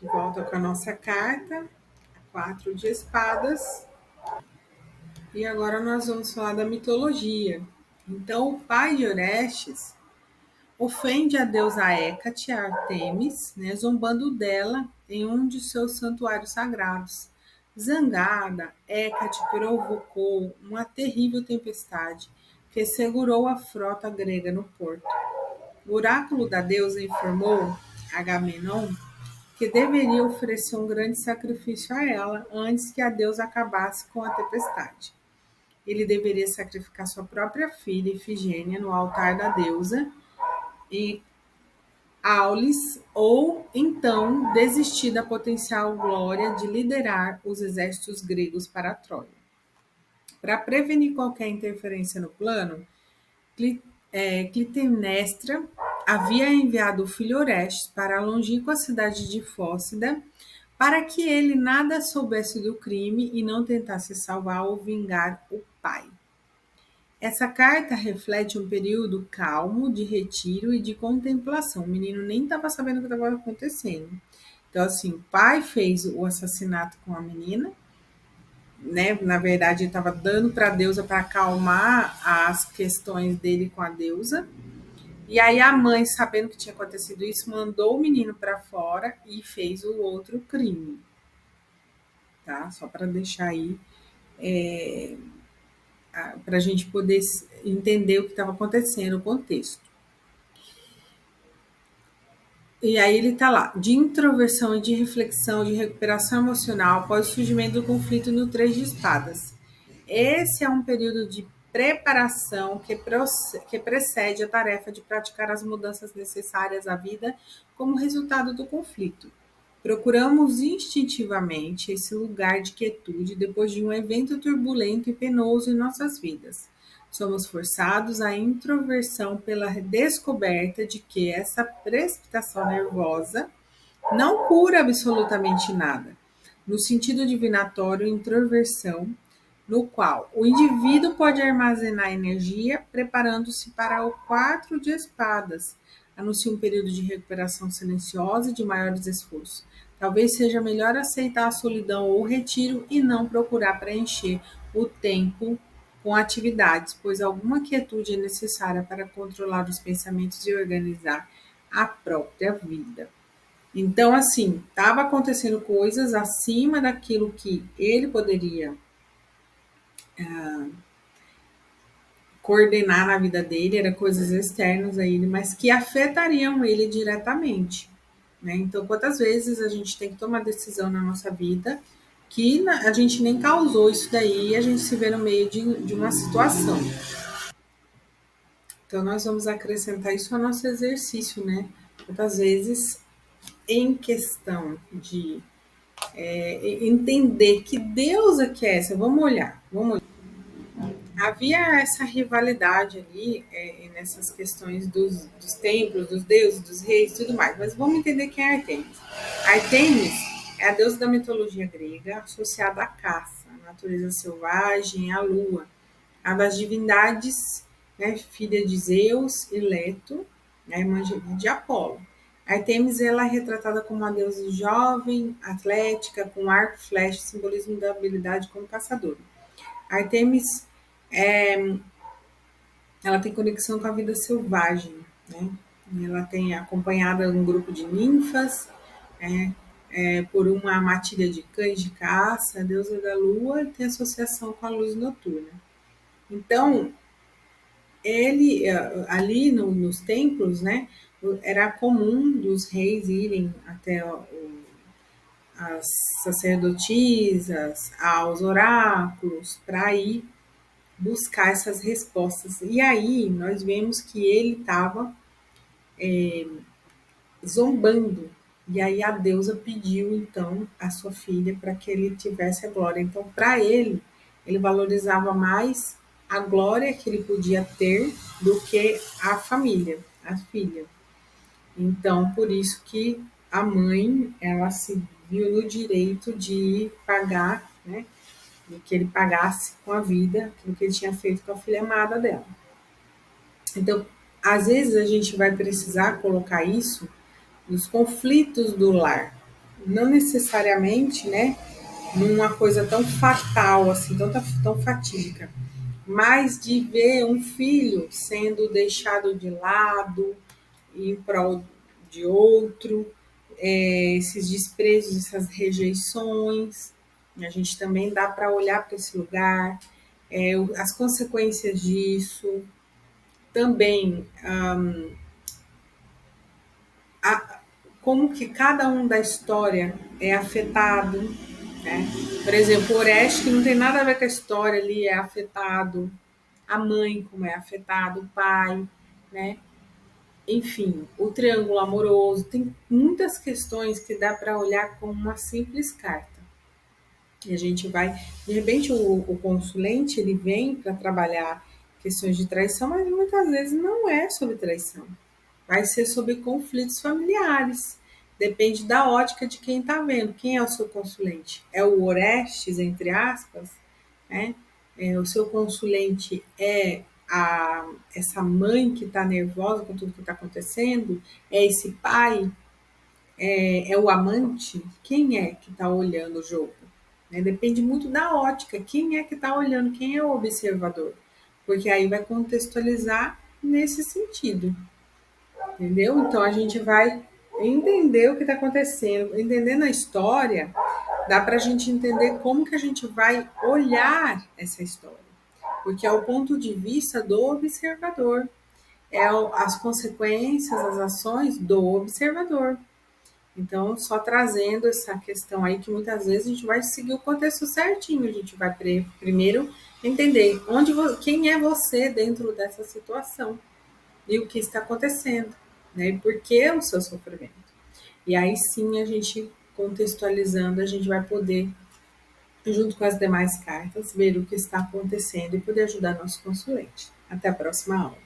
De volta com a nossa carta, quatro de espadas. E agora nós vamos falar da mitologia. Então, o pai de Orestes ofende a deusa Hécate, Artemis, né, zombando dela em um de seus santuários sagrados. Zangada, Hécate provocou uma terrível tempestade que segurou a frota grega no porto. O oráculo da deusa informou Agamenon que deveria oferecer um grande sacrifício a ela antes que a deusa acabasse com a tempestade. Ele deveria sacrificar sua própria filha, Ifigênia, no altar da deusa, em Aulis, ou então desistir da potencial glória de liderar os exércitos gregos para Troia. Para prevenir qualquer interferência no plano, Clitemnestra havia enviado o filho Orestes para a longínqua cidade de Fócida para que ele nada soubesse do crime e não tentasse salvar ou vingar o pai. Essa carta reflete um período calmo de retiro e de contemplação. O menino nem estava sabendo o que estava acontecendo. Então, assim, o pai fez o assassinato com a menina, né? Na verdade, ele estava dando para a deusa para acalmar as questões dele com a deusa. E aí a mãe, sabendo que tinha acontecido isso, mandou o menino para fora e fez o outro crime, tá? Só para deixar aí para a gente poder entender o que estava acontecendo, o contexto. E aí ele está lá, de introversão e de reflexão, de recuperação emocional após o surgimento do conflito no Três de Espadas. Esse é um período de preparação que precede a tarefa de praticar as mudanças necessárias à vida como resultado do conflito. Procuramos instintivamente esse lugar de quietude depois de um evento turbulento e penoso em nossas vidas. Somos forçados à introversão pela descoberta de que essa precipitação nervosa não cura absolutamente nada. No sentido divinatório, introversão, no qual o indivíduo pode armazenar energia preparando-se para o quatro de espadas, anuncia um período de recuperação silenciosa e de maiores esforços. Talvez seja melhor aceitar a solidão ou o retiro e não procurar preencher o tempo com atividades, pois alguma quietude é necessária para controlar os pensamentos e organizar a própria vida. Então, assim, estava acontecendo coisas acima daquilo que ele poderia coordenar na vida dele, eram coisas externas a ele, mas que afetariam ele diretamente. Né? Então, quantas vezes a gente tem que tomar decisão na nossa vida que a gente nem causou isso daí e a gente se vê no meio de uma situação. Então, nós vamos acrescentar isso ao nosso exercício, né? Quantas vezes, em questão de entender que Deus é que é essa, vamos olhar. Havia essa rivalidade ali nessas questões dos templos, dos deuses, dos reis e tudo mais. Mas vamos entender quem é Artemis. Artemis é a deusa da mitologia grega associada à caça, à natureza selvagem, à lua, a das divindades, né, filha de Zeus e Leto, né, irmã de Apolo. Artemis ela é retratada como uma deusa jovem, atlética, com arco e flecha, simbolismo da habilidade como caçadora. Artemis ela tem conexão com a vida selvagem, né? Ela tem acompanhada um grupo de ninfas, por uma matilha de cães de caça, a deusa da lua tem associação com a luz noturna. Então, ele ali nos templos, né, era comum dos reis irem até as sacerdotisas, aos oráculos, para ir buscar essas respostas. E aí nós vemos que ele estava zombando. E aí a deusa pediu então a sua filha para que ele tivesse a glória. Então, para ele, ele valorizava mais a glória que ele podia ter do que a família, a filha. Então, por isso que a mãe, ela se viu no direito de pagar, né, de que ele pagasse com a vida aquilo que ele tinha feito com a filha amada dela. Então, às vezes a gente vai precisar colocar isso nos conflitos do lar, não necessariamente, né, numa coisa tão fatal, assim, tão fatídica, mas de ver um filho sendo deixado de lado em prol de outro, esses desprezos, essas rejeições, a gente também dá para olhar para esse lugar, as consequências disso, também a, como que cada um da história é afetado, né? Por exemplo, o Oreste, que não tem nada a ver com a história ali, é afetado, a mãe como é afetado, o pai, né? Enfim, o triângulo amoroso, tem muitas questões que dá para olhar com uma simples carta. E a gente vai, de repente, o consulente ele vem para trabalhar questões de traição, mas muitas vezes não é sobre traição. Vai ser sobre conflitos familiares. Depende da ótica de quem está vendo. Quem é o seu consulente? É o Orestes, entre aspas, né? O seu consulente é essa mãe que está nervosa com tudo que está acontecendo? É esse pai? É o amante? Quem é que está olhando o jogo? Né? Depende muito da ótica. Quem é que está olhando? Quem é o observador? Porque aí vai contextualizar nesse sentido. Entendeu? Então a gente vai entender o que está acontecendo, entendendo a história, dá para a gente entender como que a gente vai olhar essa história, porque é o ponto de vista do observador, as consequências, as ações do observador. Então, só trazendo essa questão aí que muitas vezes a gente vai seguir o contexto certinho, a gente vai primeiro entender quem é você dentro dessa situação e o que está acontecendo, né? E por que o seu sofrimento. E aí sim a gente contextualizando, a gente vai poder, junto com as demais cartas, ver o que está acontecendo e poder ajudar nosso consulente. Até a próxima aula.